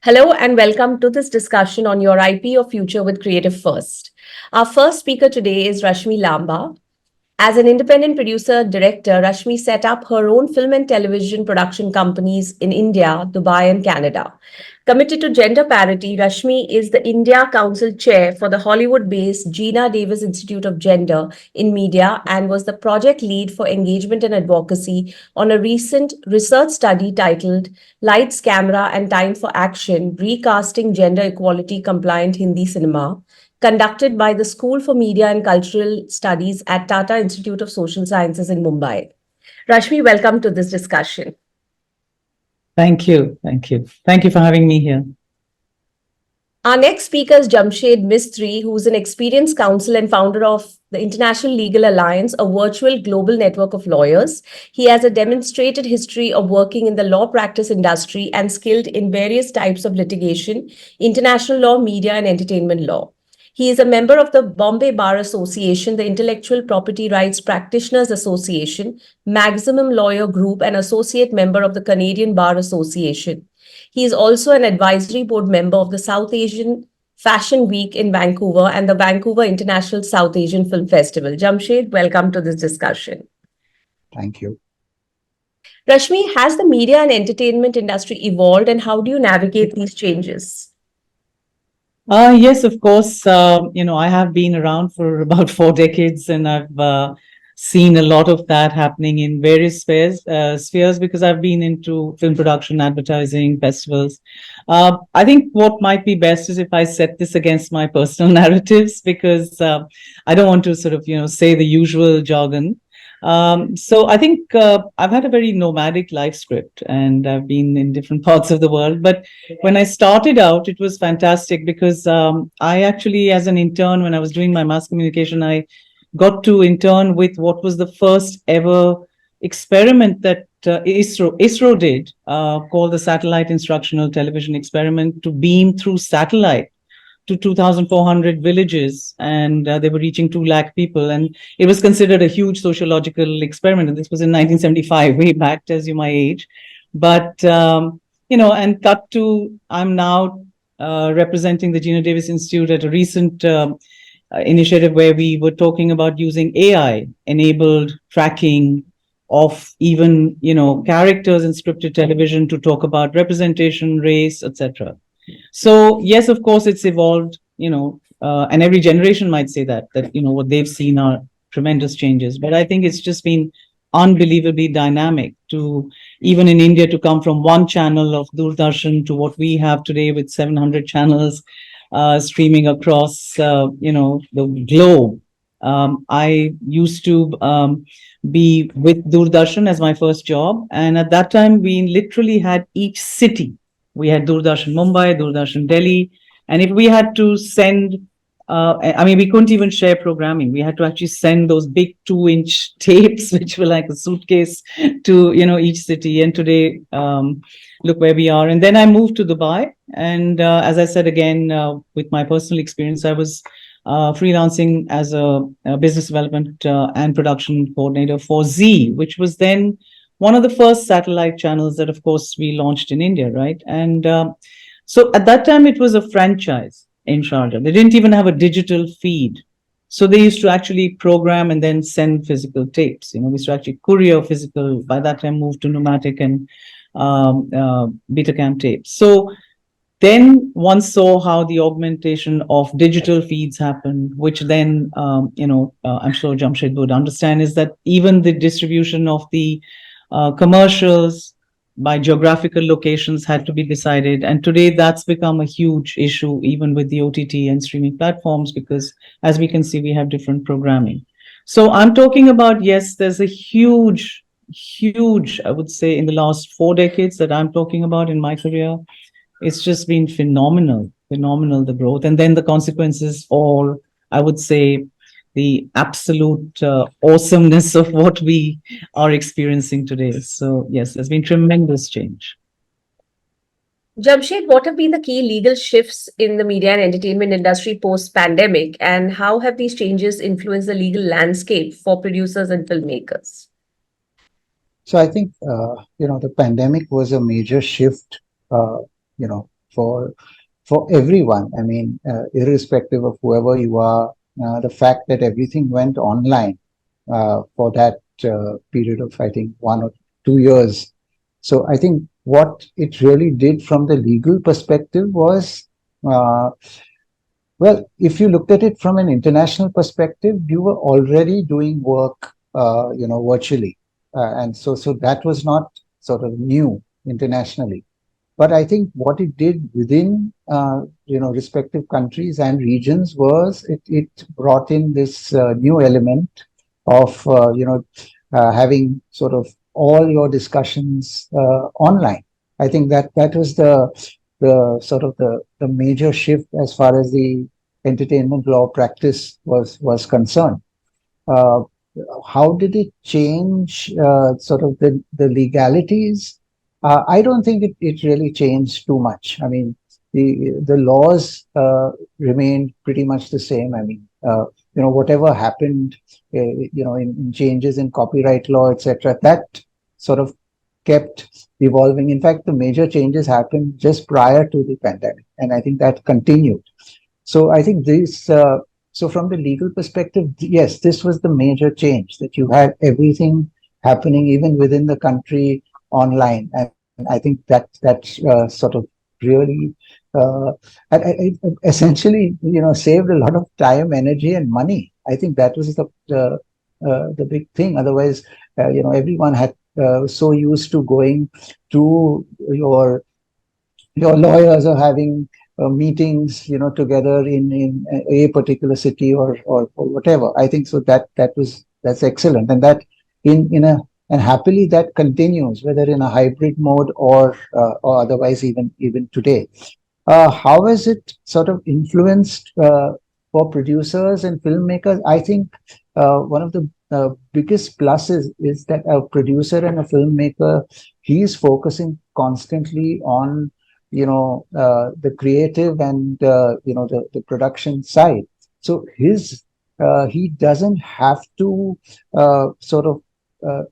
Hello and welcome to this discussion on your IP or future with Creative First. Our first speaker today is Rashmi Lamba. As an independent producer director, Rashmi set up her own film and television production companies in India, Dubai, and Canada. Committed to gender parity, Rashmi is the India Council Chair for the Hollywood based Gina Davis Institute of Gender in Media and was the project lead for engagement and advocacy on a recent research study titled Lights, Camera, and Time for Action Recasting Gender Equality Compliant Hindi Cinema, conducted by the School for Media and Cultural Studies at Tata Institute of Social Sciences in Mumbai. Rashmi, welcome to this discussion. Thank you. Thank you. Thank you for having me here. Our next speaker is Jamshed Mistry, who is an experienced counsel and founder of the International Legal Alliance, a virtual global network of lawyers. He has a demonstrated history of working in the law practice industry and skilled in various types of litigation, international law, media, and entertainment law. He is a member of the Bombay Bar Association, the Intellectual Property Rights Practitioners Association, Maximum Lawyer Group, and associate member of the Canadian Bar Association. He is also an advisory board member of the South Asian Fashion Week in Vancouver and the Vancouver International South Asian Film Festival. Jamshed, welcome to this discussion. Thank you. Rashmi, has the media and entertainment industry evolved and how do you navigate these changes? Yes, of course. I have been around for about 4 decades, and I've seen a lot of that happening in various spheres because I've been into film production, advertising, festivals. I think what might be best is if I set this against my personal narratives because I don't want to sort of, say the usual jargon. So I think I've had a very nomadic life script and I've been in different parts of the world. But when I started out, it was fantastic because I actually, as an intern, when I was doing my mass communication, I got to intern with what was the first ever experiment that ISRO did called the Satellite Instructional Television Experiment to beam through satellite to 2,400 villages, and they were reaching 2 lakh people. And it was considered a huge sociological experiment. And this was in 1975, way back, tells you my age. But, and cut to, I'm now representing the Gina Davis Institute at a recent initiative where we were talking about using AI-enabled tracking of even, characters in scripted television to talk about representation, race, etc. So yes, of course, it's evolved, and every generation might say that what they've seen are tremendous changes. But I think it's just been unbelievably dynamic to even in India to come from one channel of Doordarshan to what we have today with 700 channels streaming across, the globe. I used to be with Doordarshan as my first job, and at that time we literally had each city. We had Doordarshan Mumbai, Doordarshan Delhi. And if we had to send, we couldn't even share programming. We had to actually send those big 2-inch tapes, which were like a suitcase to, each city. And today, look where we are. And then I moved to Dubai. And as I said, again, with my personal experience, I was freelancing as a business development and production coordinator for Z, which was then one of the first satellite channels that, of course, we launched in India, right? And so at that time, it was a franchise in Sharjah. They didn't even have a digital feed. So they used to actually program and then send physical tapes. We used to actually courier physical, by that time, moved to pneumatic and Betacam tapes. So then one saw how the augmentation of digital feeds happened, which then, I'm sure Jamshed would understand, is that even the distribution of the commercials by geographical locations had to be decided. And today that's become a huge issue, even with the OTT and streaming platforms, because as we can see, we have different programming. So I'm talking about, yes, there's a huge, I would say, in the last 4 decades that I'm talking about in my career. It's just been phenomenal, the growth. And then the consequences, all, I would say, the absolute awesomeness of what we are experiencing today. So yes, there's been tremendous change. Jamshed, what have been the key legal shifts in the media and entertainment industry post-pandemic, and how have these changes influenced the legal landscape for producers and filmmakers? So I think, the pandemic was a major shift, for everyone. I mean, irrespective of whoever you are, the fact that everything went online for that period of, I think, 1 or 2 years. So I think what it really did from the legal perspective was, uh, well, if you looked at it from an international perspective, you were already doing work, virtually, and so that was not sort of new internationally. But I think what it did within, respective countries and regions was it brought in this new element of, having sort of all your discussions online. I think that was the sort of the major shift as far as the entertainment law practice was concerned. Uh, how did it change sort of the legalities? I don't think it really changed too much. I mean, the laws remained pretty much the same. I mean, whatever happened, in changes in copyright law, etc., that sort of kept evolving. In fact, the major changes happened just prior to the pandemic, and I think that continued. So I think this, so from the legal perspective, yes, this was the major change, that you had everything happening even within the country online. And I think that sort of really, it essentially, saved a lot of time, energy, and money. I think that was the big thing. Otherwise, everyone had so used to going to your lawyers are having meetings, together in a particular city, or whatever. I think so that's excellent, and that in a and happily that continues, whether in a hybrid mode or otherwise, even today. How has it sort of influenced for producers and filmmakers? I think one of the biggest pluses is that a producer and a filmmaker, he's focusing constantly on, the creative and, the production side. So he doesn't have to sort of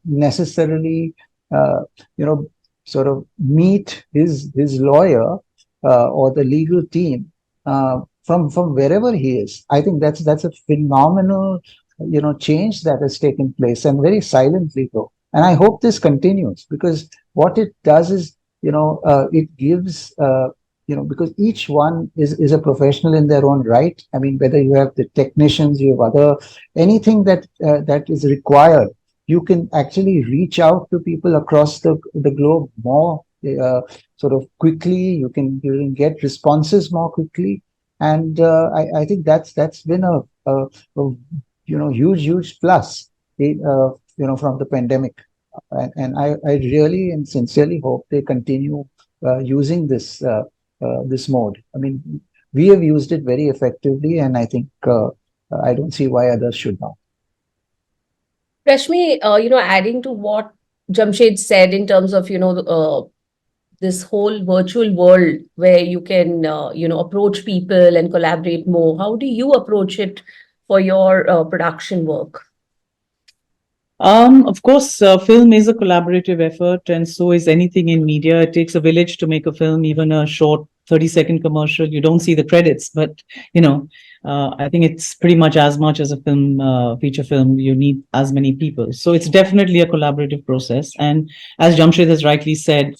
necessarily, uh, you know, sort of meet his lawyer or the legal team from wherever he is. I think that's a phenomenal, change that has taken place, and very silently though. And I hope this continues, because what it does is, it gives, because each one is a professional in their own right. I mean, whether you have the technicians, you have other anything that is required, you can actually reach out to people across the globe more sort of quickly. You can get responses more quickly, and I think that's been a huge plus, from the pandemic. And I really and sincerely hope they continue using this mode. I mean, we have used it very effectively, and I think I don't see why others should not. Rashmi, adding to what Jamshed said in terms of, this whole virtual world where you can, approach people and collaborate more. How do you approach it for your production work? Of course, film is a collaborative effort, and so is anything in media. It takes a village to make a film, even a short 30-second commercial. You don't see the credits, but I think it's pretty much as a film, feature film. You need as many people, so it's definitely a collaborative process. And as Jamshed has rightly said,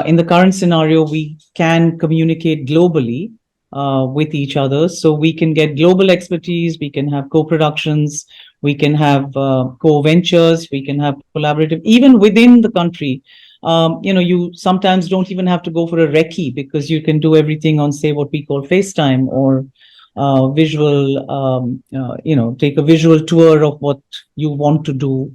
in the current scenario, we can communicate globally with each other, so we can get global expertise. We can have co-productions, we can have co-ventures, we can have collaborative, even within the country. You sometimes don't even have to go for a recce, because you can do everything on, say, what we call FaceTime, or visual, take a visual tour of what you want to do.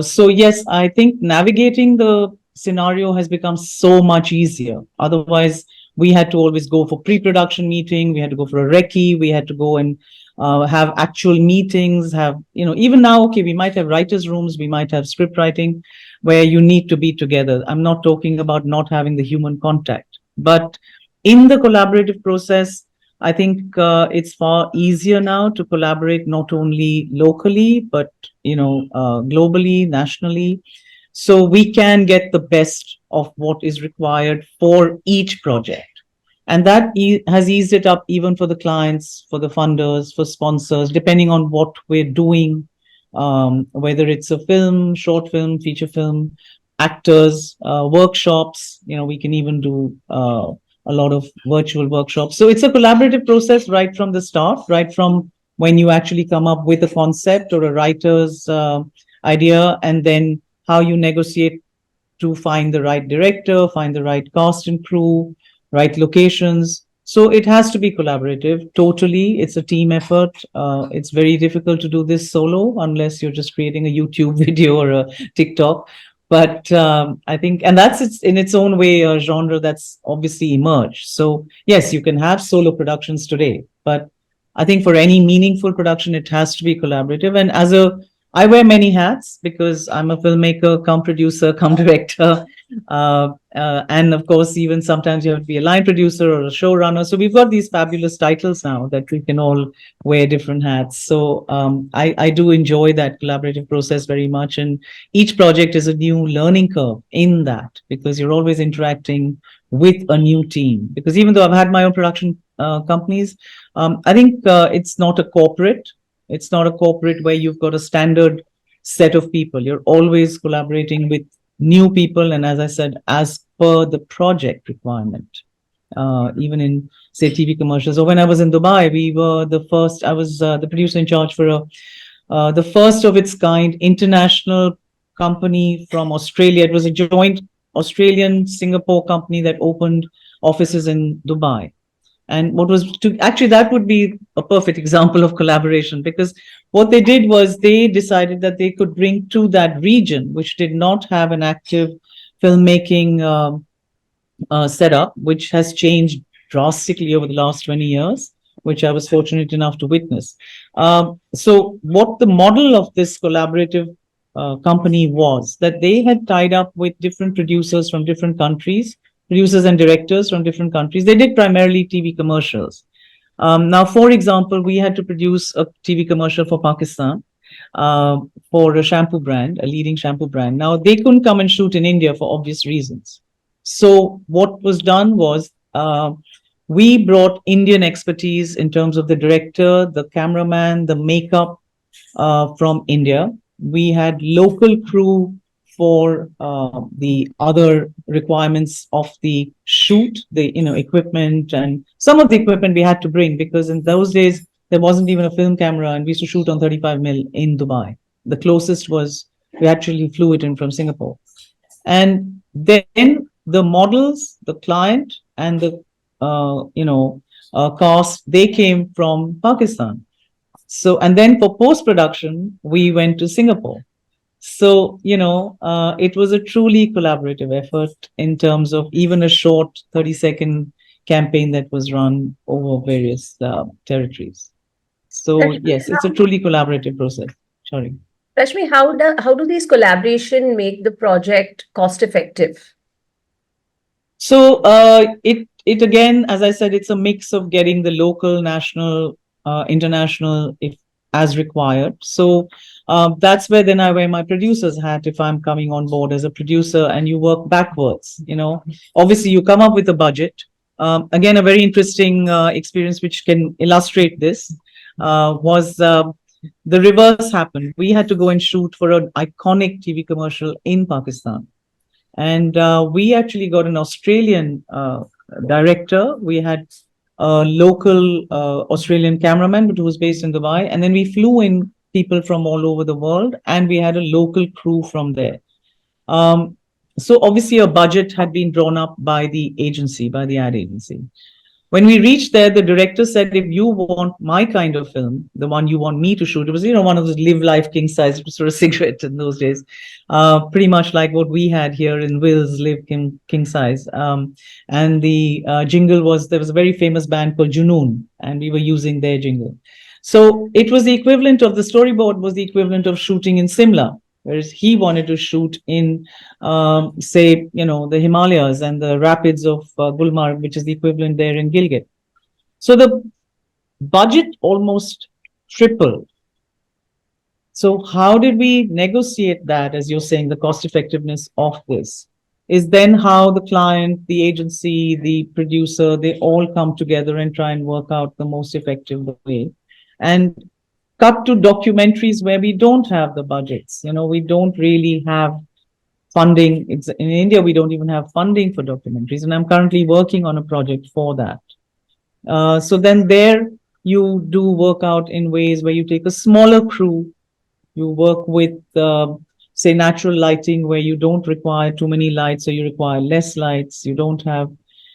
So yes, I think navigating the scenario has become so much easier. Otherwise, we had to always go for pre-production meeting, we had to go for a recce, we had to go and have actual meetings, have, even now, okay, we might have writers' rooms, we might have script writing, where you need to be together. I'm not talking about not having the human contact, but in the collaborative process, I think it's far easier now to collaborate, not only locally, but, globally, nationally. So we can get the best of what is required for each project. And that has eased it up even for the clients, for the funders, for sponsors, depending on what we're doing, whether it's a film, short film, feature film, actors, workshops. We can even do a lot of virtual workshops. So it's a collaborative process right from the start, right from when you actually come up with a concept or a writer's idea, and then how you negotiate to find the right director, find the right cast and crew, right locations. So it has to be collaborative. Totally, it's a team effort. It's very difficult to do this solo unless you're just creating a YouTube video or a TikTok. But I think, and that's in its own way a genre that's obviously emerged. So yes, you can have solo productions today, but I think for any meaningful production, it has to be collaborative. And I wear many hats because I'm a filmmaker, come producer, come director. And of course, even sometimes you have to be a line producer or a showrunner. So we've got these fabulous titles now that we can all wear different hats. So I do enjoy that collaborative process very much. And each project is a new learning curve in that because you're always interacting with a new team. Because even though I've had my own production companies, I think it's not a corporate where you've got a standard set of people. You're always collaborating with new people. And as I said, as per the project requirement, even in, say, TV commercials. Or when I was in Dubai, I was the producer in charge for the first of its kind international company from Australia. It was a joint Australian Singapore company that opened offices in Dubai. And what was to actually, that would be a perfect example of collaboration, because what they did was they decided that they could bring to that region, which did not have an active filmmaking setup, which has changed drastically over the last 20 years, which I was fortunate enough to witness. So what the model of this collaborative company was that they had tied up with different producers from different countries, producers and directors from different countries. They did primarily TV commercials. Now, for example, we had to produce a TV commercial for Pakistan uh, for a shampoo brand, a leading shampoo brand. Now, they couldn't come and shoot in India for obvious reasons. So, what was done was we brought Indian expertise in terms of the director, the cameraman, the makeup from India. We had local crew for the other requirements of the shoot, the equipment, and some of the equipment we had to bring because in those days there wasn't even a film camera, and we used to shoot on 35 mil in Dubai. The closest was we actually flew it in from Singapore, and then the models, the client, and the cast, they came from Pakistan. So, and then for post production, we went to Singapore. So, it was a truly collaborative effort in terms of even a short 30-second campaign that was run over various territories. So, yes, it's a truly collaborative process. Sorry. Rashmi, how do these collaboration make the project cost effective? So it again, as I said, it's a mix of getting the local, national, international, if as required. So that's where then I wear my producer's hat if I'm coming on board as a producer, and you work backwards. Obviously you come up with a budget. Again, a very interesting experience which can illustrate this was the reverse happened. We had to go and shoot for an iconic TV commercial in Pakistan. And we actually got an Australian director. We had a local Australian cameraman, who was based in Dubai. And then we flew in people from all over the world, and we had a local crew from there. So obviously a budget had been drawn up by the agency, by the ad agency. When we reached there, the director said, if you want my kind of film, the one you want me to shoot, it was, one of those live life king size, it was sort of cigarette in those days, pretty much like what we had here in Will's live king size. And the jingle was, there was a very famous band called Junoon, and we were using their jingle. So it was the equivalent of the storyboard was the equivalent of shooting in Simla, whereas he wanted to shoot in, say, the Himalayas and the rapids of Gulmarg, which is the equivalent there in Gilgit. So the budget almost tripled. So how did we negotiate that, as you're saying, the cost effectiveness of this? is then how the client, the agency, the producer, they all come together and try and work out the most effective way. And cut to documentaries where we don't have the budgets. We don't really have funding. In India, we don't even have funding for documentaries. And I'm currently working on a project for that. So then there you do work out in ways where you take a smaller crew, you work with, say, natural lighting where you don't require too many lights or you require less lights. You don't have.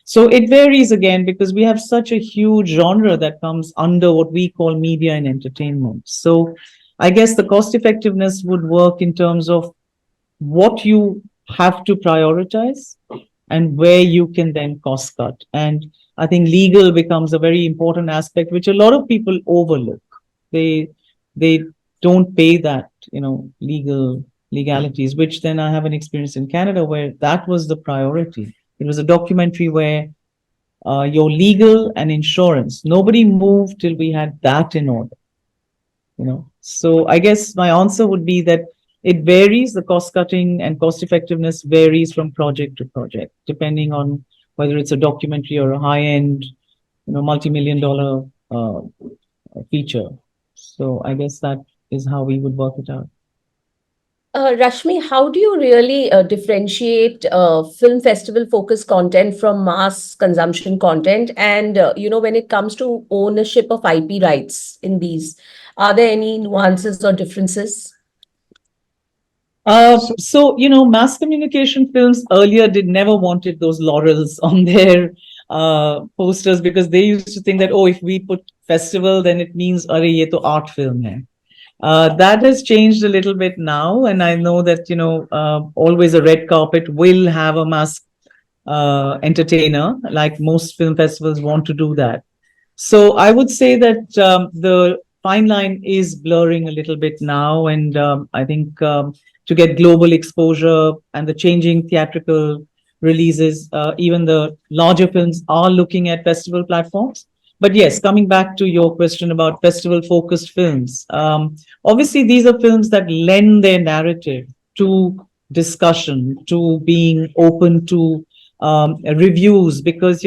So it varies again because we have such a huge genre that comes under what we call media and entertainment. So I guess the cost effectiveness would work in terms of what you have to prioritize and where you can then cost cut. And I think legal becomes a very important aspect, which a lot of people overlook. They don't pay that, legalities, which then I have an experience in Canada where that was the priority. It was a documentary where your legal and insurance, nobody moved till we had that in order. So I guess my answer would be that it varies. The cost cutting and cost effectiveness varies from project to project, depending on whether it's a documentary or a high end, multi-million dollar feature. So I guess that is how we would work it out. Rashmi, how do you really differentiate film festival focused content from mass consumption content? And, when it comes to ownership of IP rights in these, are there any nuances or differences? So, mass communication films earlier did never wanted those laurels on their posters because they used to think that, oh, if we put festival, then it means, arre, ye to art film hai. That has changed a little bit now. And I know that, always a red carpet will have a mass entertainer, like most film festivals want to do that. So I would say that the fine line is blurring a little bit now. And I think to get global exposure and the changing theatrical releases, even the larger films are looking at festival platforms. But yes, coming back to your question about festival focused films, obviously these are films that lend their narrative to discussion, to being open to reviews, because,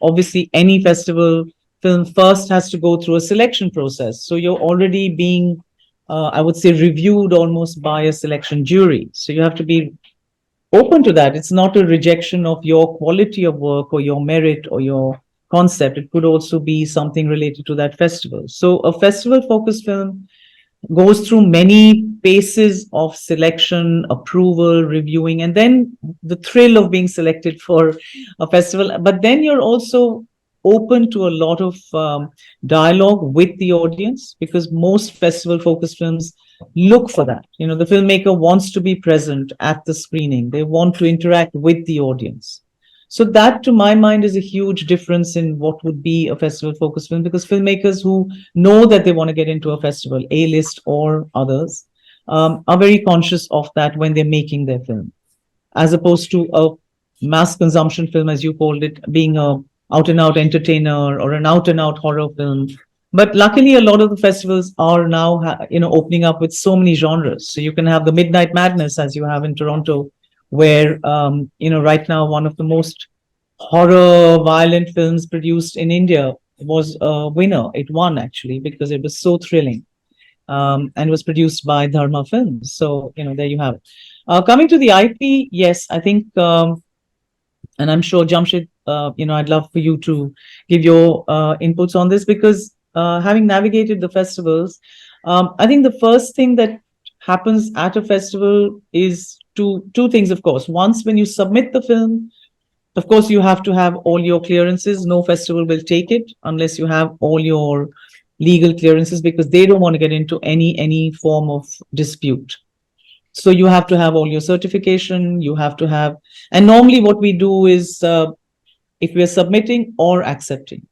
obviously any festival film first has to go through a selection process. So you're already being, I would say, reviewed almost by a selection jury. So you have to be open to that. It's not a rejection of your quality of work or your merit or your concept. It could also be something related to that festival. So a festival focused film goes through many phases of selection, approval, reviewing, and then the thrill of being selected for a festival. But then you're also open to a lot of dialogue with the audience, because most festival focused films look for that. The filmmaker wants to be present at the screening, they want to interact with the audience. So that, to my mind, is a huge difference in what would be a festival focused film, because filmmakers who know that they want to get into a festival, A-list or others, are very conscious of that when they're making their film, as opposed to a mass consumption film, as you called it, being a out and out entertainer or an out and out horror film. But luckily, a lot of the festivals are now, opening up with so many genres. So you can have the Midnight Madness, as you have in Toronto, where, right now, one of the most horror violent films produced in India was a winner. It won, actually, because it was so thrilling. And was produced by Dharma Films. So, there you have it. Coming to the IP, yes, I think, and I'm sure Jamshid, I'd love for you to give your inputs on this, because having navigated the festivals, I think the first thing that happens at a festival is two things, of course. Once, when you submit the film, of course, you have to have all your clearances. No festival will take it unless you have all your legal clearances, because they don't want to get into any form of dispute. So you have to have all your certification, you have to have, and normally what we do is, if we're submitting or accepting,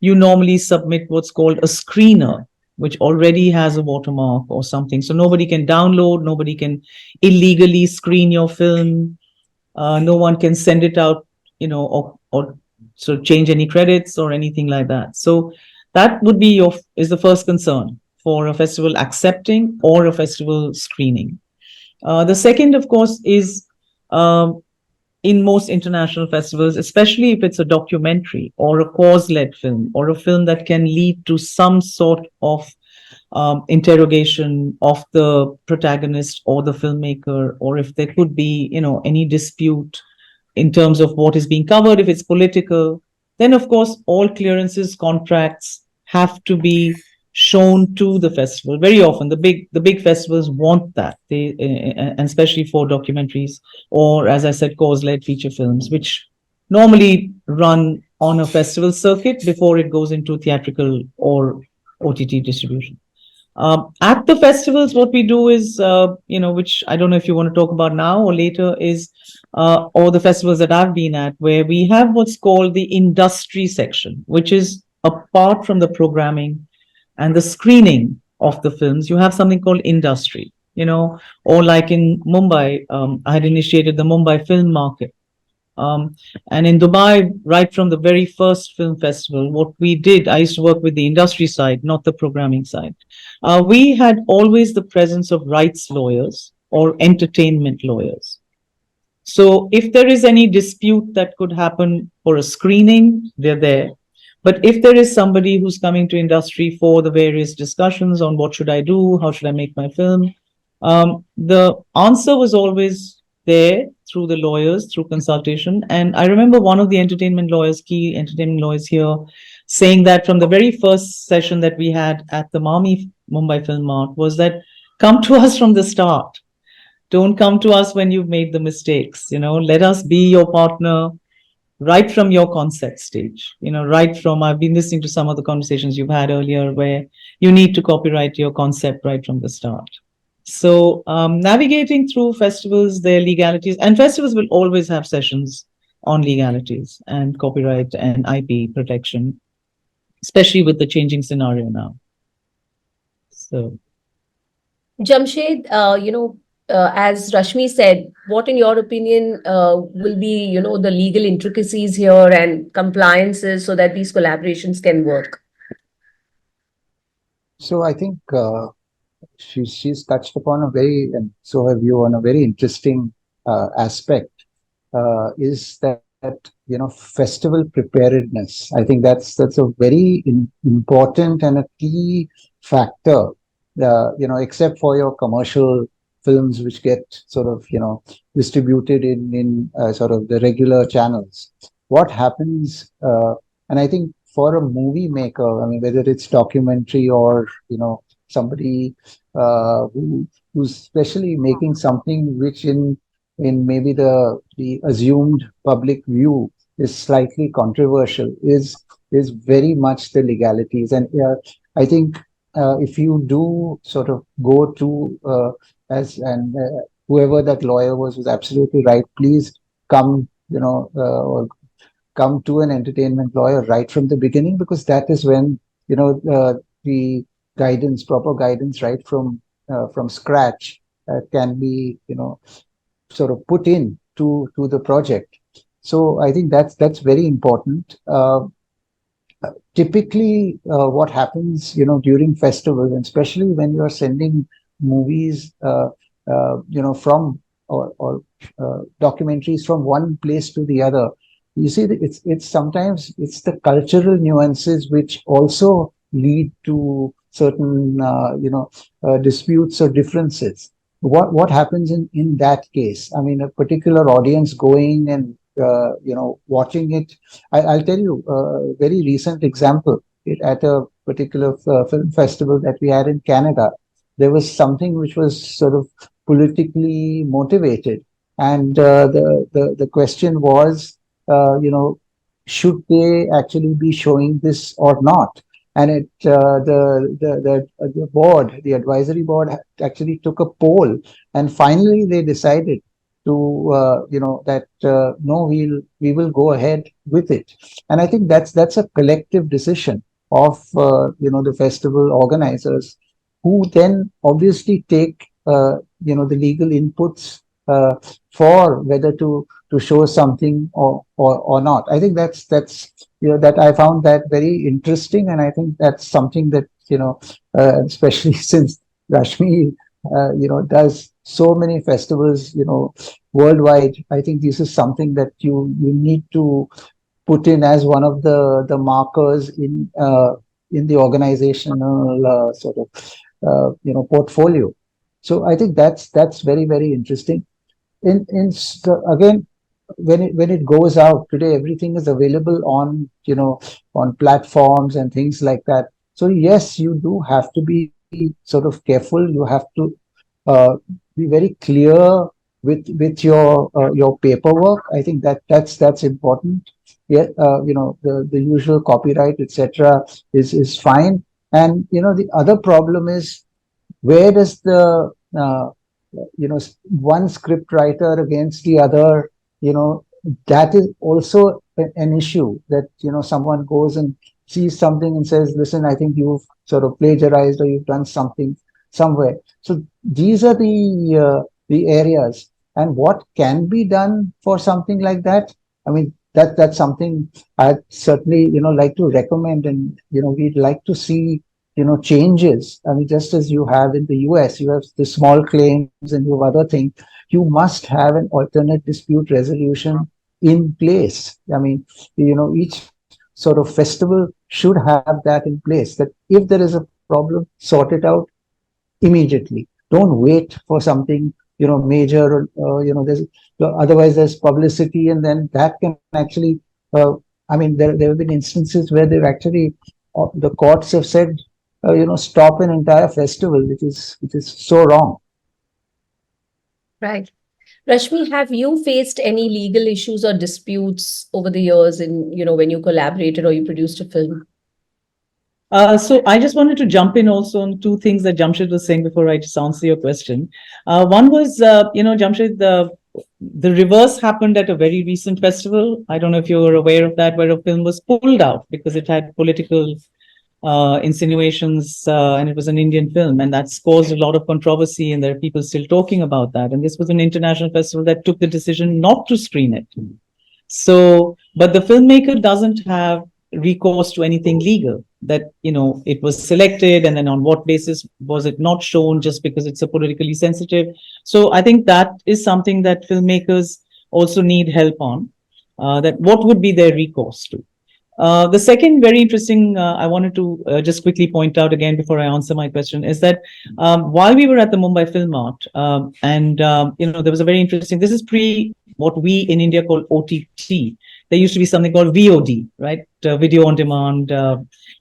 you normally submit what's called a screener, which already has a watermark or something. So nobody can download, nobody can illegally screen your film. No one can send it out, or sort of change any credits or anything like that. So that would be is the first concern for a festival accepting or a festival screening. The second, of course, is in most international festivals, especially if it's a documentary or a cause-led film or a film that can lead to some sort of interrogation of the protagonist or the filmmaker, or if there could be, any dispute in terms of what is being covered, if it's political, then of course all clearances, contracts have to be shown to the festival. Very often, the big festivals want that. And especially for documentaries or, as I said, cause-led feature films, which normally run on a festival circuit before it goes into theatrical or OTT distribution. At the festivals, what we do is, which I don't know if you want to talk about now or later, is, or the festivals that I've been at, where we have what's called the industry section, which is apart from the programming and the screening of the films, you have something called industry, or like in Mumbai, I had initiated the Mumbai Film Market. Um, and in Dubai, right from the very first film festival, what we did, I used to work with the industry side, not the programming side. We had always the presence of rights lawyers or entertainment lawyers. So if there is any dispute that could happen for a screening, they're there. But if there is somebody who's coming to industry for the various discussions on what should I do, how should I make my film, the answer was always there through the lawyers, through consultation. And I remember one of the entertainment lawyers, key entertainment lawyers here, saying that from the very first session that we had at the Mumbai Film Mart was that come to us from the start. Don't come to us when you've made the mistakes. Let us be your partner right from your concept stage. Right from, I've been listening to some of the conversations you've had earlier where you need to copyright your concept right from the start. So navigating through festivals, their legalities, and festivals will always have sessions on legalities and copyright and IP protection, especially with the changing scenario now. So, Jamshed, as Rashmi said, what in your opinion will be, the legal intricacies here and compliances so that these collaborations can work? So I think she's touched upon a very, and so have you, on a very interesting aspect, is that festival preparedness. I think that's a very important and a key factor. Except for your commercial films, which get sort of distributed in sort of the regular channels. What happens, and I think for a movie maker, I mean, whether it's documentary or somebody who's especially making something which in maybe the assumed public view is slightly controversial, is very much the legalities. And I think if you do sort of go to whoever that lawyer was absolutely right. Please come, or come to an entertainment lawyer right from the beginning, because that is when the guidance, proper guidance, right from scratch, can be sort of put in to the project. So I think that's very important. Typically, what happens, during festivals, and especially when you are sending movies, from or documentaries from one place to the other, you see that it's sometimes it's the cultural nuances which also lead to certain disputes or differences. What happens in that case? I mean, a particular audience going and watching it. I'll tell you a very recent example. At a particular film festival that we had in Canada, there was something which was sort of politically motivated, and the question was, should they actually be showing this or not? And the board, the advisory board, actually took a poll, and finally they decided to that no, we will go ahead with it. And I think that's a collective decision of the festival organizers, who then obviously take the legal inputs for whether to show something or not. I think that's that I found that very interesting, and I think that's something that especially since Rashmi does so many festivals worldwide. I think this is something that you need to put in as one of the markers in the organizational sort of portfolio. So I think that's very, very interesting. Again, when it goes out today, everything is available on on platforms and things like that. So yes, you do have to be sort of careful. You have to uh, be very clear with your paperwork. I think that's important. Yeah, the usual copyright, etc., is fine. And the other problem is, where does the one script writer against the other, you know that is also an issue, that someone goes and sees something and says, listen, I think you've sort of plagiarized, or you've done something somewhere. So these are the areas. And what can be done for something like that? I mean, that's something I'd certainly like to recommend. And we'd like to see changes. I mean, just as you have in the US, you have the small claims and you have other things. You must have an alternate dispute resolution in place. I mean, each sort of festival should have that in place, that if there is a problem, sort it out immediately. Don't wait for something major. There's otherwise there's publicity, and then that can actually. I mean, there have been instances where they've actually the courts have said, stop an entire festival, which is so wrong. Right. Rashmi, have you faced any legal issues or disputes over the years in, when you collaborated or you produced a film? So I just wanted to jump in also on two things that Jamshed was saying before I just answer your question. One was, Jamshed, the reverse happened at a very recent festival. I don't know if you were aware of that, where a film was pulled out because it had political insinuations, and it was an Indian film, and that's caused a lot of controversy, and there are people still talking about that. And this was an international festival that took the decision not to screen it. So, but the filmmaker doesn't have recourse to anything legal, that it was selected, and then on what basis was it not shown, just because it's a politically sensitive. So I think that is something that filmmakers also need help on, that what would be their recourse to. The second very interesting, I wanted to just quickly point out again before I answer my question, is that while we were at the Mumbai Film Art, and there was a very interesting. This is pre what we in India call OTT. There used to be something called VOD, right? Video on demand,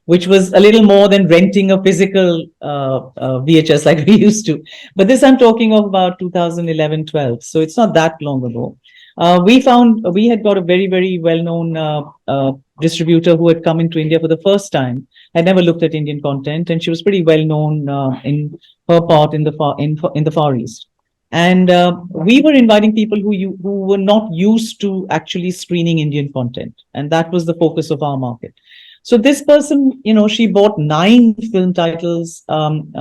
which was a little more than renting a physical VHS like we used to. But this I'm talking of about 2011-12, so it's not that long ago. We had got a very, very well-known distributor who had come into India for the first time, had never looked at Indian content, and she was pretty well known in her part in the Far East. And we were inviting people who were not used to actually screening Indian content, and that was the focus of our market. So this person, she bought 9 film titles, and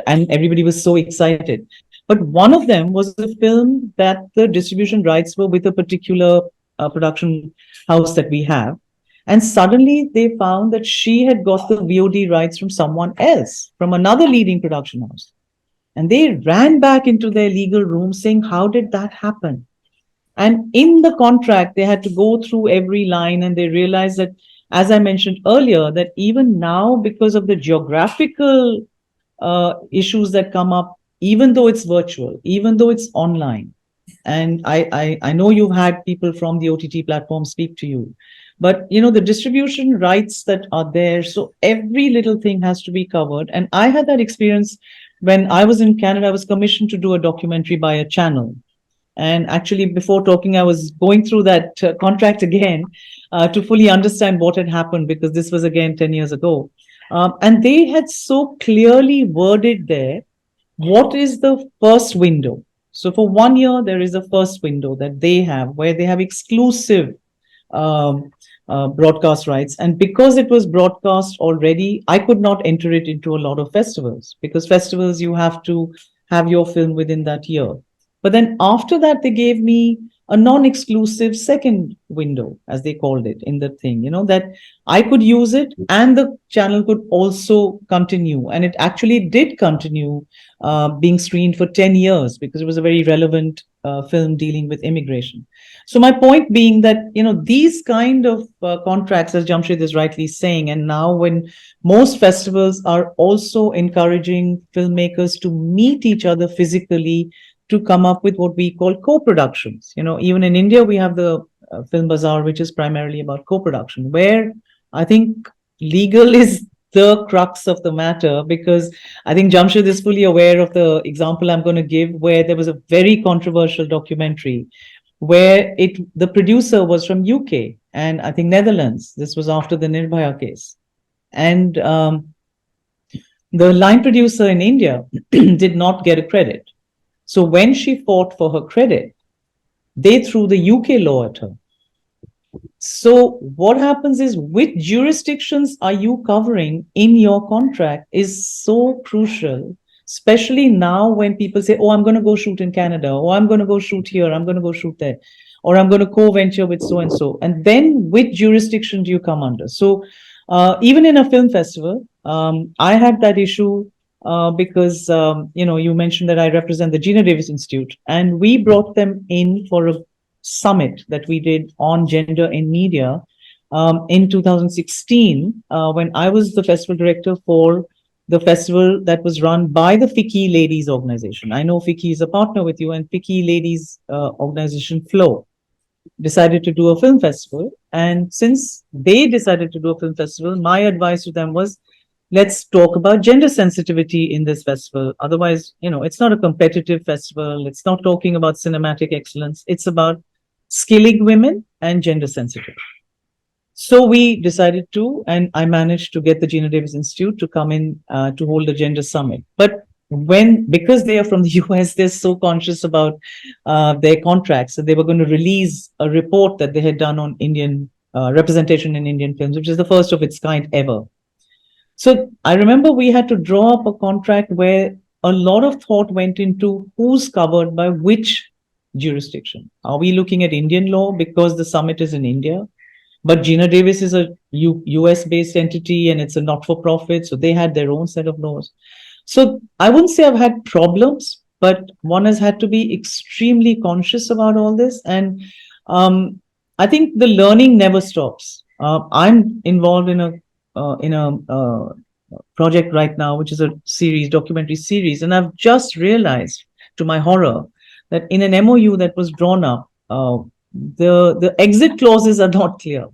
everybody was so excited. But one of them was a film that the distribution rights were with a particular production house that we have. And suddenly they found that she had got the VOD rights from someone else, from another leading production house. And they ran back into their legal room saying, how did that happen? And in the contract, they had to go through every line, and they realized that, as I mentioned earlier, that even now, because of the geographical issues that come up, even though it's virtual, even though it's online, and I know you've had people from the OTT platform speak to you, but the distribution rights that are there, so every little thing has to be covered. And I had that experience when I was in Canada. I was commissioned to do a documentary by a channel. And actually, before talking, I was going through that contract again to fully understand what had happened, because this was again 10 years ago. And they had so clearly worded there what is the first window. So for 1 year, there is a first window that they have, where they have exclusive um, broadcast rights. And because it was broadcast already, I could not enter it into a lot of festivals, because festivals, you have to have your film within that year. But then after that, they gave me a non-exclusive second window, as they called it in the thing, that I could use it and the channel could also continue. And it actually did continue being screened for 10 years because it was a very relevant film dealing with immigration. So my point being that, these kind of contracts, as Jamshid is rightly saying, and now when most festivals are also encouraging filmmakers to meet each other physically to come up with what we call co-productions. Even in India, we have the Film Bazaar, which is primarily about co-production, where I think legal is the crux of the matter, because I think Jamshid is fully aware of the example I'm going to give, where there was a very controversial documentary where the producer was from UK and I think Netherlands. This was after the Nirbhaya case. And the line producer in India did not get a credit. So when she fought for her credit, they threw the UK law at her. So what happens is, which jurisdictions are you covering in your contract is so crucial, especially now when people say, oh, I'm going to go shoot in Canada, or I'm going to go shoot here, I'm going to go shoot there, or I'm going to co-venture with so and so. And then which jurisdiction do you come under? So even in a film festival, I had that issue because, you mentioned that I represent the Gina Davis Institute, and we brought them in for a summit that we did on gender in media in 2016 when I was the festival director for the festival that was run by the FICCI Ladies organization. I know FICCI is a partner with you, and FICCI Ladies organization Flow decided to do a film festival. And since they decided to do a film festival, my advice to them was, let's talk about gender sensitivity in this festival. Otherwise, it's not a competitive festival. It's not talking about cinematic excellence. It's about skilling women and gender sensitive. So we decided to, and I managed to get the Gina Davis Institute to come in to hold a gender summit. But because they are from the US, they're so conscious about their contracts that they were going to release a report that they had done on Indian representation in Indian films, which is the first of its kind ever. So I remember we had to draw up a contract where a lot of thought went into who's covered by which jurisdiction. Are we looking at Indian law because the summit is in India? But Gina Davis is a US based entity and it's a not for profit. So they had their own set of laws. So I wouldn't say I've had problems, but one has had to be extremely conscious about all this. And I think the learning never stops. I'm involved in a project right now, which is a documentary series. And I've just realized, to my horror, that in an MOU that was drawn up, the exit clauses are not clear.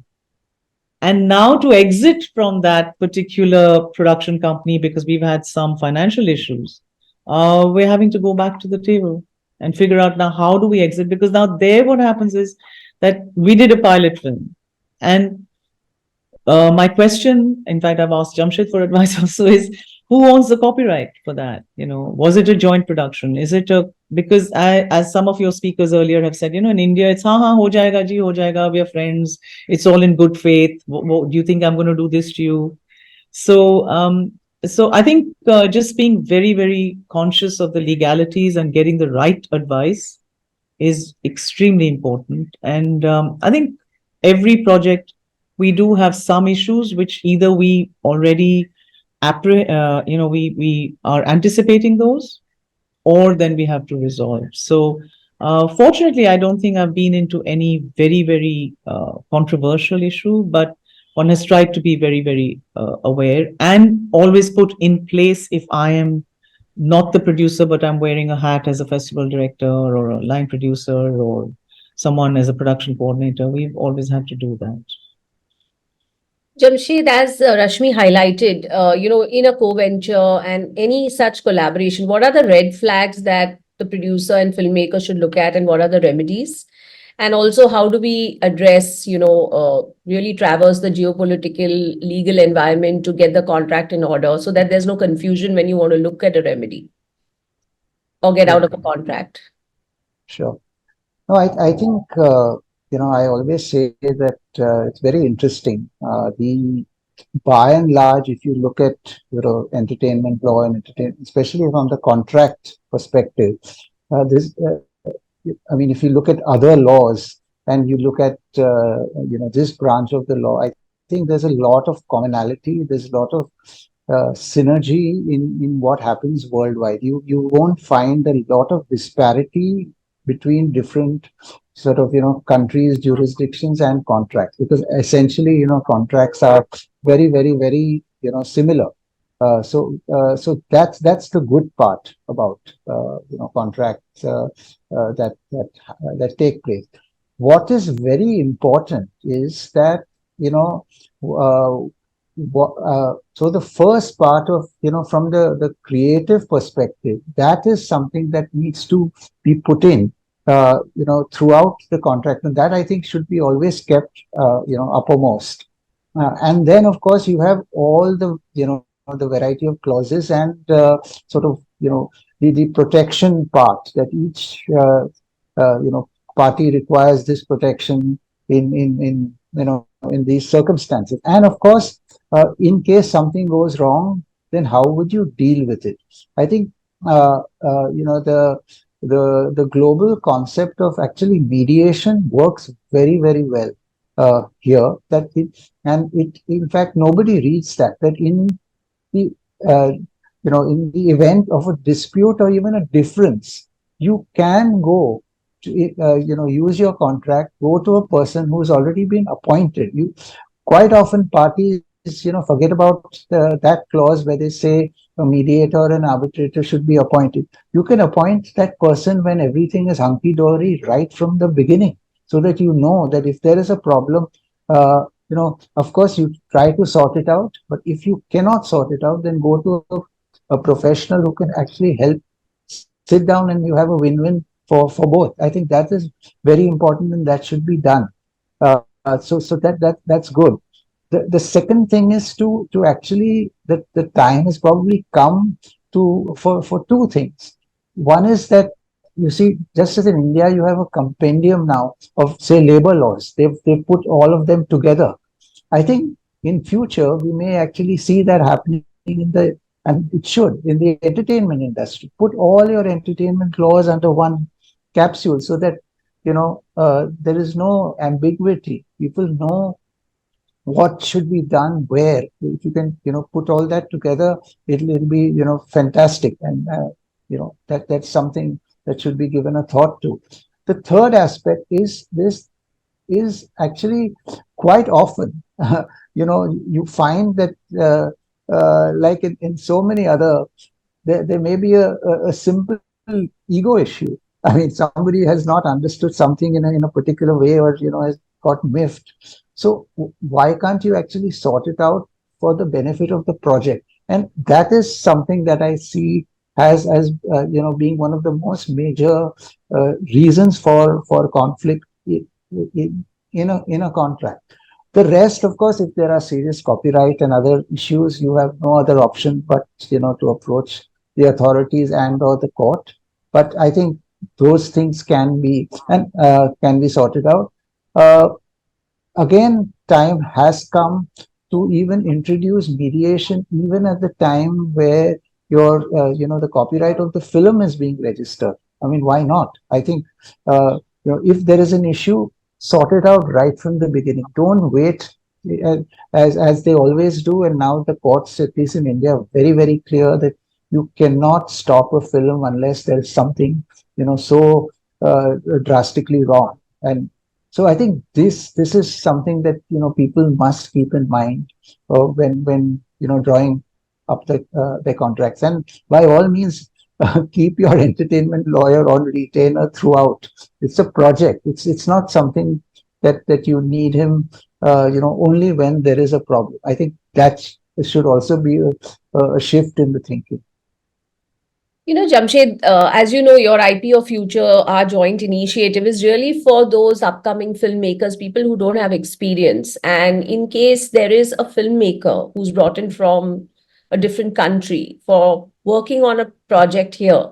And now to exit from that particular production company, because we've had some financial issues, we're having to go back to the table and figure out now how do we exit, because now there what happens is that we did a pilot film. And my question, in fact, I've asked Jamshid for advice also, is who owns the copyright for that? Was it a joint production? Is it because as some of your speakers earlier have said, in India, it's ho jayega ji, ho jayega, we are friends. It's all in good faith. Do you think I'm going to do this to you? So I think just being very, very conscious of the legalities and getting the right advice is extremely important. And I think every project, we do have some issues which either we already we are anticipating those, or then we have to resolve. So fortunately, I don't think I've been into any very, very controversial issue, but one has tried to be very, very aware and always put in place, if I am not the producer, but I'm wearing a hat as a festival director or a line producer or someone as a production coordinator, we've always had to do that. Jamshid, as Rashmi highlighted, in a co-venture and any such collaboration, what are the red flags that the producer and filmmaker should look at, and what are the remedies? And also, how do we address, really traverse the geopolitical legal environment to get the contract in order so that there's no confusion when you want to look at a remedy or get out of a contract? Sure. No, I think, I always say that it's very interesting. By and large, if you look at, entertainment law and entertainment, especially from the contract perspective, I mean, if you look at other laws and you look at this branch of the law, I think there's a lot of commonality. There's a lot of synergy in what happens worldwide. You won't find a lot of disparity between different sort of countries, jurisdictions, and contracts, because essentially contracts are very similar. So that's the good part about contracts that take place. What is very important is that you know uh, so the first part of from the creative perspective, that is something that needs to be put in throughout the contract, and that I think should be always kept uppermost. And then, of course, you have all the variety of clauses and sort of, the protection part that each, party requires this protection in these circumstances. And of course, in case something goes wrong, then how would you deal with it? I think, the global concept of actually mediation works very well here. And in fact, nobody reads that in the in the event of a dispute or even a difference, you can go to use your contract, go to a person who's already been appointed. You quite often parties forget about that clause where they say a mediator or an arbitrator should be appointed. You can appoint that person when everything is hunky-dory right from the beginning, so that you know that if there is a problem, of course you try to sort it out, but if you cannot sort it out, then go to a professional who can actually help. Sit down and you have a win-win for both. I think that is very important, and that should be done. So that's good. The second thing is to actually, that the time has probably come to for two things. One is that, you see, just as in India, you have a compendium now of, say, labor laws. They've put all of them together. I think in future we may actually see that happening and it should, in the entertainment industry. Put all your entertainment laws under one capsule, so that there is no ambiguity. People know what should be done where. If you can put all that together, it'll be fantastic, and that's something that should be given a thought to. The third aspect is this is actually quite often, you find that like in so many other, there may be a simple ego issue. I mean, somebody has not understood something in a particular way, or has got miffed. So why can't you actually sort it out for the benefit of the project? And that is something that I see as being one of the most major reasons for conflict in a contract. The rest, of course, if there are serious copyright and other issues, you have no other option but to approach the authorities and or the court. But I think those things can be sorted out. Uh, Again, time has come to even introduce mediation, even at the time where the copyright of the film is being registered. I mean, why not? I think, if there is an issue, sort it out right from the beginning. Don't wait, uh, as they always do. And now the courts, at least in India, are very clear that you cannot stop a film unless there is something, so drastically wrong. And so I think this is something that people must keep in mind when drawing up their contracts. And by all means, keep your entertainment lawyer on retainer throughout. It's a project. It's not something that you need him only when there is a problem. I think that should also be a shift in the thinking. Jamshed, as you know, your IP of Future, our joint initiative, is really for those upcoming filmmakers, people who don't have experience. And in case there is a filmmaker who's brought in from a different country for working on a project here,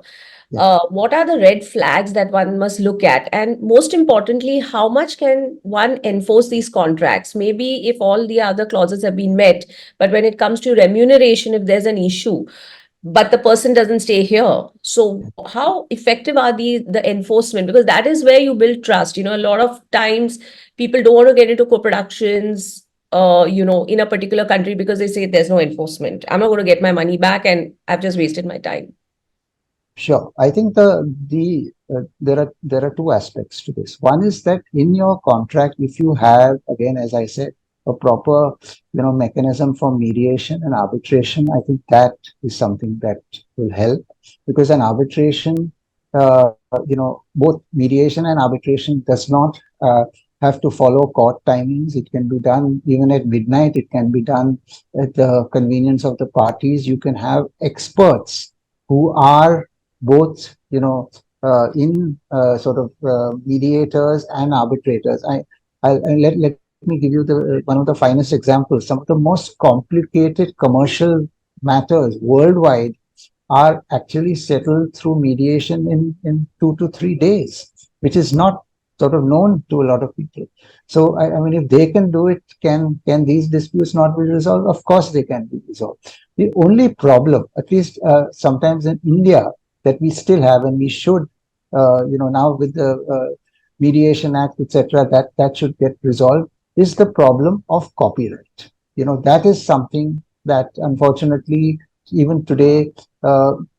what are the red flags that one must look at? And most importantly, how much can one enforce these contracts? Maybe if all the other clauses have been met, but when it comes to remuneration, if there's an issue, but the person doesn't stay here. So how effective are the enforcement? Because that is where you build trust. A lot of times people don't want to get into co-productions, in a particular country because they say there's no enforcement. I'm not going to get my money back and I've just wasted my time. Sure. I think there are two aspects to this. One is that in your contract, if you have, again, as I said, a proper mechanism for mediation and arbitration, I think that is something that will help, because an arbitration, both mediation and arbitration does not have to follow court timings. It can be done even at midnight. It can be done at the convenience of the parties. You can have experts who are both, in sort of mediators and arbitrators. Let me give you one of the finest examples. Some of the most complicated commercial matters worldwide are actually settled through mediation in 2 to 3 days, which is not sort of known to a lot of people. So, I mean, if they can do it, can these disputes not be resolved? Of course, they can be resolved. The only problem, at least sometimes in India, that we still have, and we should, now with the Mediation Act, etc., that should get resolved, is the problem of copyright. That is something that unfortunately, even today,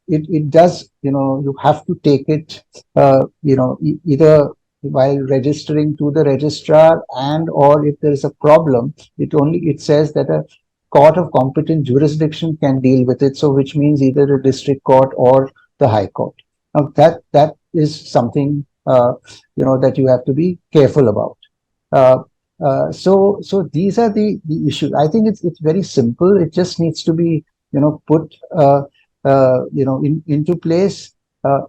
it does, you have to take it, either while registering to the registrar, and or if there is a problem, it says that a court of competent jurisdiction can deal with it. So which means either a district court or the high court. Now that is something that you have to be careful about. So these are the issues. I think it's very simple. It just needs to be put into place.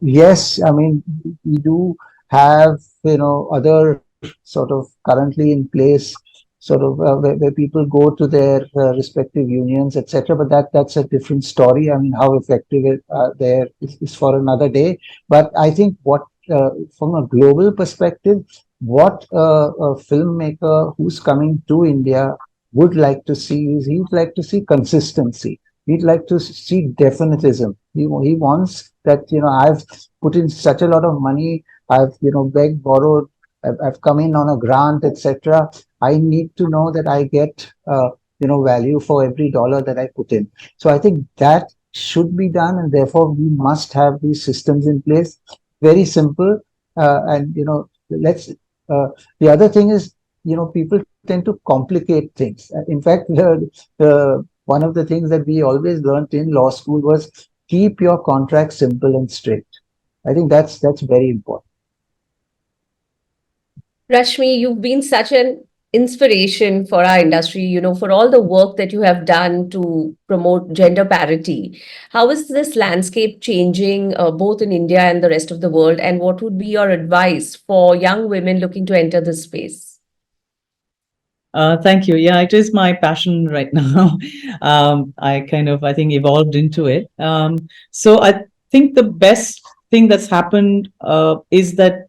Yes, I mean, we do have other sort of currently in place, sort of where people go to their respective unions, etc. But that's a different story. I mean, how effective there is for another day. But I think from a global perspective, what a filmmaker who's coming to India would like to see is, he'd like to see consistency. He'd like to see definitism. He wants that, I've put in such a lot of money, I've, begged, borrowed, I've come in on a grant, etc. I need to know that I get, value for every dollar that I put in. So I think that should be done, and therefore we must have these systems in place. Very simple, and let's. The other thing is, people tend to complicate things. In fact, one of the things that we always learned in law school was keep your contract simple and straight. I think that's very important. Rashmi, you've been such an inspiration for our industry, for all the work that you have done to promote gender parity. How is this landscape changing both in India and the rest of the world? And what would be your advice for young women looking to enter this space? Thank you. Yeah, it is my passion right now. I think, evolved into it. So I think the best thing that's happened is that,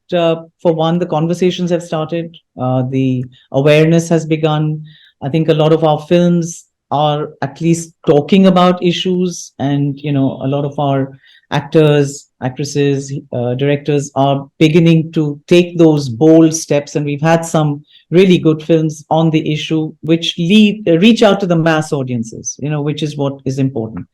for one, the conversations have started, the awareness has begun. I think a lot of our films are at least talking about issues, and a lot of our actors, actresses, directors are beginning to take those bold steps, and we've had some really good films on the issue, which reach out to the mass audiences, which is what is important.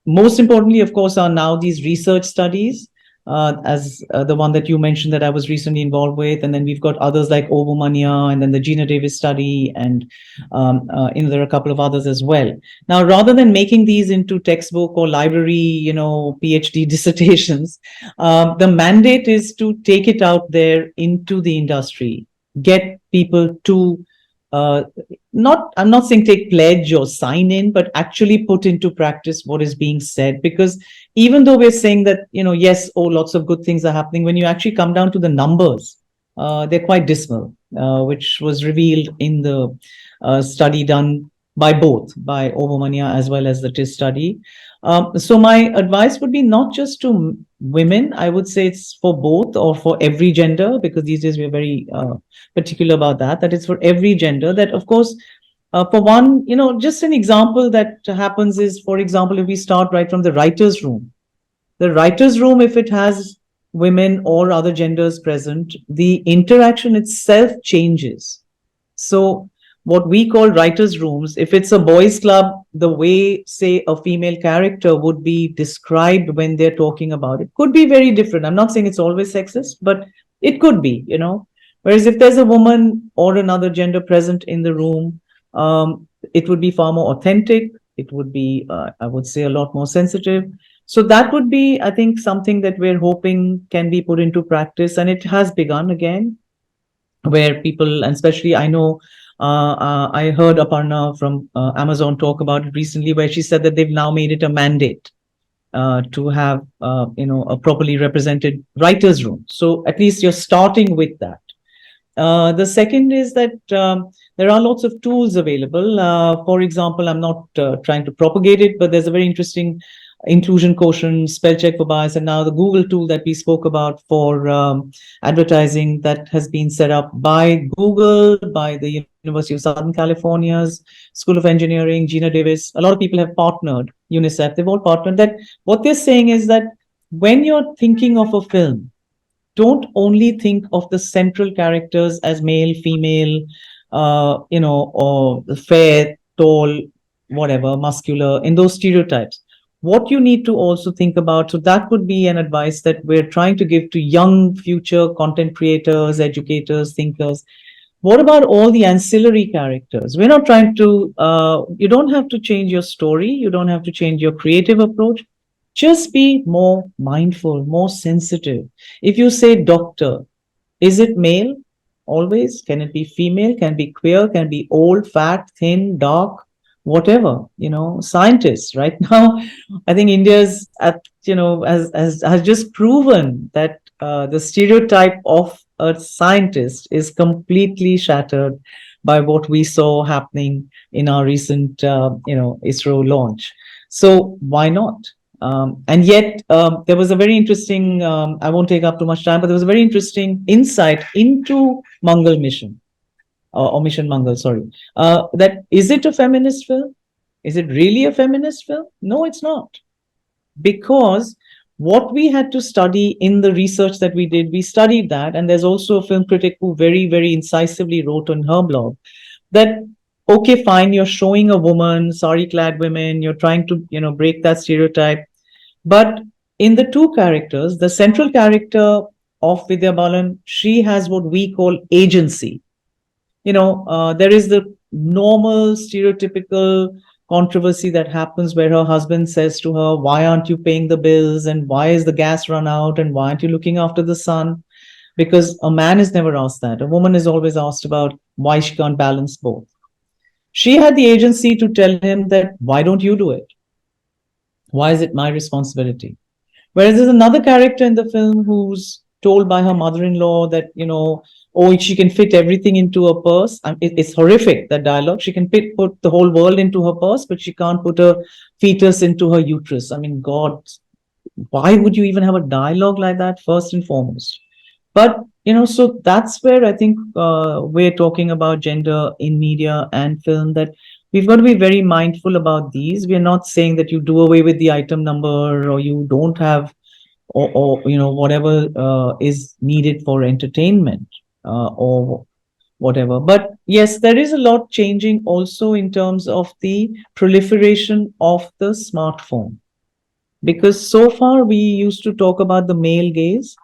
Most importantly, of course, are now these research studies, as the one that you mentioned that I was recently involved with, and then we've got others like Obomania, and then the Gina Davis study, and there are a couple of others as well. Now, rather than making these into textbook or library, PhD dissertations, the mandate is to take it out there into the industry, get people to I'm not saying take pledge or sign in, but actually put into practice what is being said. Because even though we're saying that, yes, lots of good things are happening, when you actually come down to the numbers, they're quite dismal, which was revealed in the study done by Obomania as well as the TIS study. So my advice would be not just to women. I would say it's for both, or for every gender, because these days we're very particular about that it's for every gender, that of course For one, just an example that happens is, for example, if we start right from the writer's room, if it has women or other genders present, the interaction itself changes. So, what we call writers' rooms, if it's a boys' club, the way, say, a female character would be described when they're talking about it could be very different. I'm not saying it's always sexist, but it could be. Whereas if there's a woman or another gender present in the room, it would be far more authentic. It would be, I would say, a lot more sensitive. So that would be, I think, something that we're hoping can be put into practice. And it has begun again, where people, and especially I know, I heard Aparna from Amazon talk about it recently, where she said that they've now made it a mandate to have, a properly represented writers' room. So at least you're starting with that. The second is that there are lots of tools available. For example, I'm not trying to propagate it, but there's a very interesting inclusion quotient, spell check for bias, and now the Google tool that we spoke about for advertising that has been set up by Google, by the University of Southern California's School of Engineering, Gina Davis. A lot of people have partnered, UNICEF, they've all partnered. That what they're saying is that when you're thinking of a film, don't only think of the central characters as male, female, or fair, tall, whatever, muscular, in those stereotypes. What you need to also think about, so that would be an advice that we're trying to give to young future content creators, educators, thinkers. What about all the ancillary characters? We're not trying to, you don't have to change your story, you don't have to change your creative approach. Just be more mindful, more sensitive. If you say doctor, is it male always? Can it be female? Can it be queer? Can it be old, fat, thin, dark, whatever? Scientists right now. I think India's has just proven that the stereotype of a scientist is completely shattered by what we saw happening in our recent ISRO launch. So why not? And yet, there was a very interesting, I won't take up too much time, but there was a very interesting insight into Mangal mission, or Mission Mangal, sorry. That is it a feminist film? Is it really a feminist film? No, it's not. Because what we had to study in the research that we did, we studied that. And there's also a film critic who very, very incisively wrote on her blog that, okay, fine, you're showing a woman, sari clad women, you're trying to, break that stereotype. But in the two characters, the central character of Vidya Balan, she has what we call agency. There is the normal stereotypical controversy that happens where her husband says to her, why aren't you paying the bills? And why is the gas run out? And why aren't you looking after the son? Because a man is never asked that. A woman is always asked about why she can't balance both. She had the agency to tell him that, why don't you do it? Why is it my responsibility? Whereas there's another character in the film who's told by her mother-in-law that, oh, she can fit everything into a purse. It's horrific, that dialogue. She can put the whole world into her purse, but she can't put a fetus into her uterus. I mean, God, why would you even have a dialogue like that, first and foremost? But, so that's where I think we're talking about gender in media and film, that we've got to be very mindful about these. We're not saying that you do away with the item number, or you don't have, or whatever is needed for entertainment, or whatever. But yes, there is a lot changing also in terms of the proliferation of the smartphone. Because so far we used to talk about the male gaze,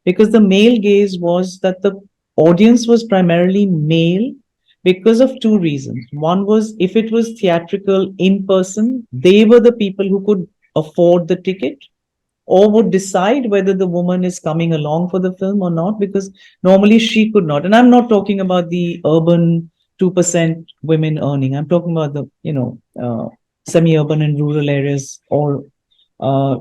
because the male gaze was that the audience was primarily male because of two reasons. One was, if it was theatrical in person, they were the people who could afford the ticket or would decide whether the woman is coming along for the film or not, because normally she could not. And I'm not talking about the urban 2% women earning. I'm talking about the, semi-urban and rural areas, or uh,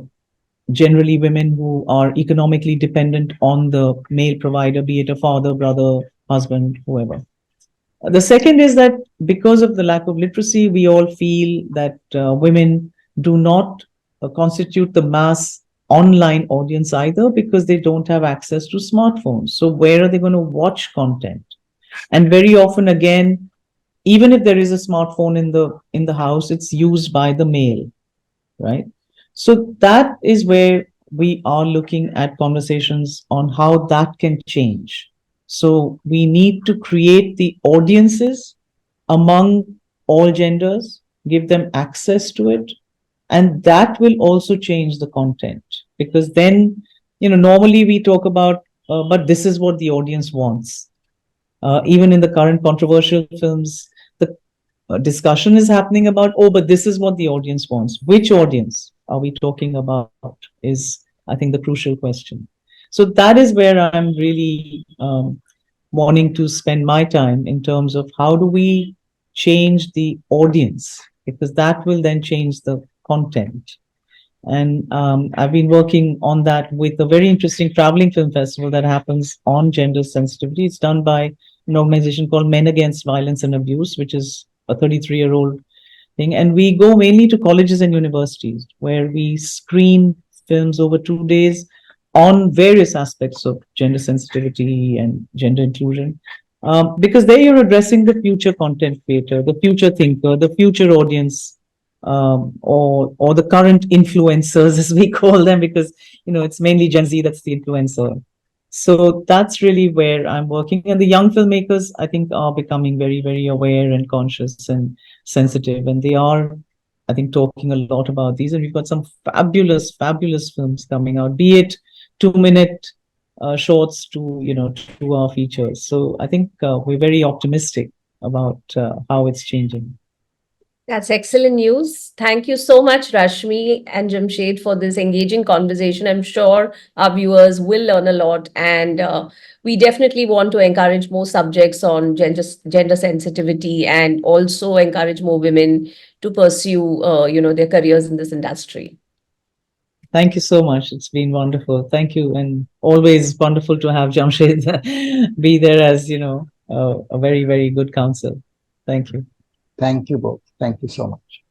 generally women who are economically dependent on the male provider, be it a father, brother, husband, whoever. The second is that because of the lack of literacy, we all feel that women do not constitute the mass online audience either, because they don't have access to smartphones. So where are they going to watch content? And very often, again, even if there is a smartphone in the house, it's used by the male, right? So that is where we are looking at conversations on how that can change. So we need to create the audiences among all genders, give them access to it, and that will also change the content, because then, normally we talk about, but this is what the audience wants. Even in the current controversial films, the discussion is happening about, oh, but this is what the audience wants. Which audience are we talking about is, I think, the crucial question. So that is where I'm really wanting to spend my time, in terms of how do we change the audience, because that will then change the content. And I've been working on that with a very interesting traveling film festival that happens on gender sensitivity. It's done by an organization called Men Against Violence and Abuse, which is a 33-year-old thing. And we go mainly to colleges and universities, where we screen films over 2 days on various aspects of gender sensitivity and gender inclusion. Because there you're addressing the future content creator, the future thinker, the future audience, or the current influencers, as we call them, because it's mainly Gen Z that's the influencer. So that's really where I'm working, and the young filmmakers, I think, are becoming very, very aware and conscious and sensitive, and they are, I think, talking a lot about these. And we've got some fabulous, fabulous films coming out, be it 2-minute shorts to 2-hour features. So I think we're very optimistic about how it's changing. That's excellent news. Thank you so much, Rashmi and Jamshed, for this engaging conversation. I'm sure our viewers will learn a lot, and we definitely want to encourage more subjects on gender sensitivity, and also encourage more women to pursue, their careers in this industry. Thank you so much. It's been wonderful. Thank you, and always wonderful to have Jamshed be there as a very, very good counsel. Thank you. Thank you both. Thank you so much.